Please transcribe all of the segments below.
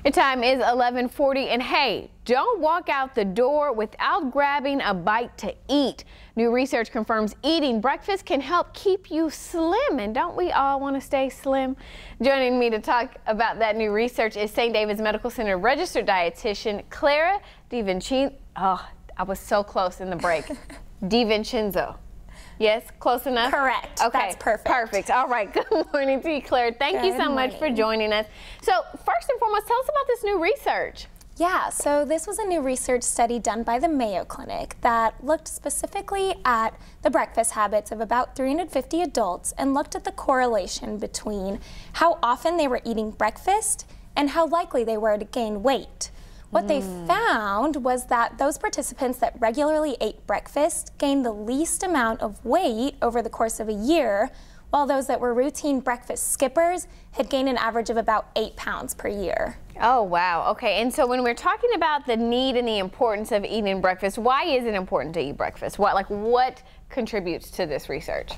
Your time is 11:40, and hey, don't walk out the door without grabbing a bite to eat. New research confirms eating breakfast can help keep you slim, and don't we all want to stay slim? Joining me to talk about that new research is St. David's Medical Center registered dietitian Clara DiVincenzo. Oh, I was so close in the break. DiVincenzo. Yes, close enough? Correct. Okay. That's perfect. Perfect. All right. Good morning to you, Claire. Thank you so much for joining us. So first and foremost, tell us about this new research. Yeah, so this was a new research study done by the Mayo Clinic that looked specifically at the breakfast habits of about 350 adults and looked at the correlation between how often they were eating breakfast and how likely they were to gain weight. What they found was that those participants that regularly ate breakfast gained the least amount of weight over the course of a year, while those that were routine breakfast skippers had gained an average of about 8 pounds per year. Oh, wow. Okay, and so when we're talking about the need and the importance of eating breakfast, why is it important to eat breakfast? What contributes to this research?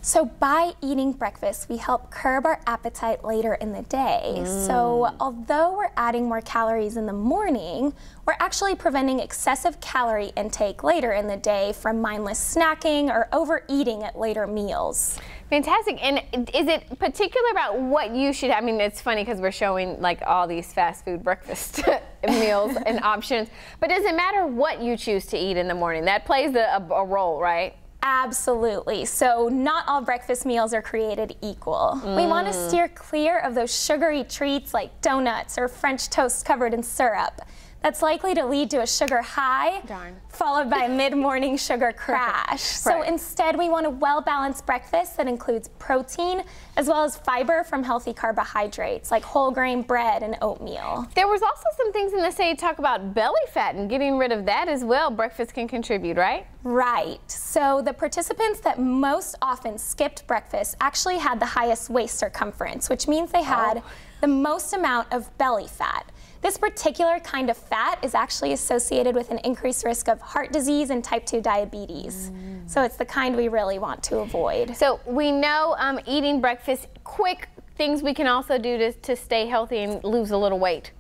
So by eating breakfast, we help curb our appetite later in the day. So although we're adding more calories in the morning, we're actually preventing excessive calorie intake later in the day from mindless snacking or overeating at later meals. Fantastic. And is it particular about what you should have? I mean, it's funny because we're showing like all these fast food breakfast meals and options, but does it matter what you choose to eat in the morning? That plays a role, right? Absolutely. So not all breakfast meals are created equal. We want to steer clear of those sugary treats like donuts or French toast covered in syrup. That's likely to lead to a sugar high, followed by a mid-morning sugar crash. So instead, we want a well-balanced breakfast that includes protein as well as fiber from healthy carbohydrates like whole grain bread and oatmeal. There was also some things in the study talk about belly fat and getting rid of that as well. Breakfast can contribute, right? Right. So the participants that most often skipped breakfast actually had the highest waist circumference, which means they had the most amount of belly fat. This particular kind of fat is actually associated with an increased risk of heart disease and type 2 diabetes. So it's the kind we really want to avoid. So we know eating breakfast, quick things we can also do to stay healthy and lose a little weight.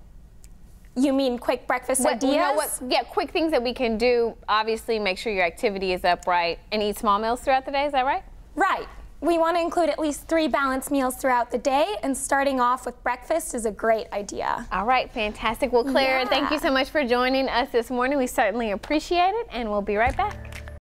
You mean quick breakfast ideas? Yeah, quick things that we can do. Obviously, make sure your activity is upright and eat small meals throughout the day. Is that right? Right. We want to include at least 3 balanced meals throughout the day, and starting off with breakfast is a great idea. All right, fantastic. Well, Claire, thank you so much for joining us this morning. We certainly appreciate it, and we'll be right back.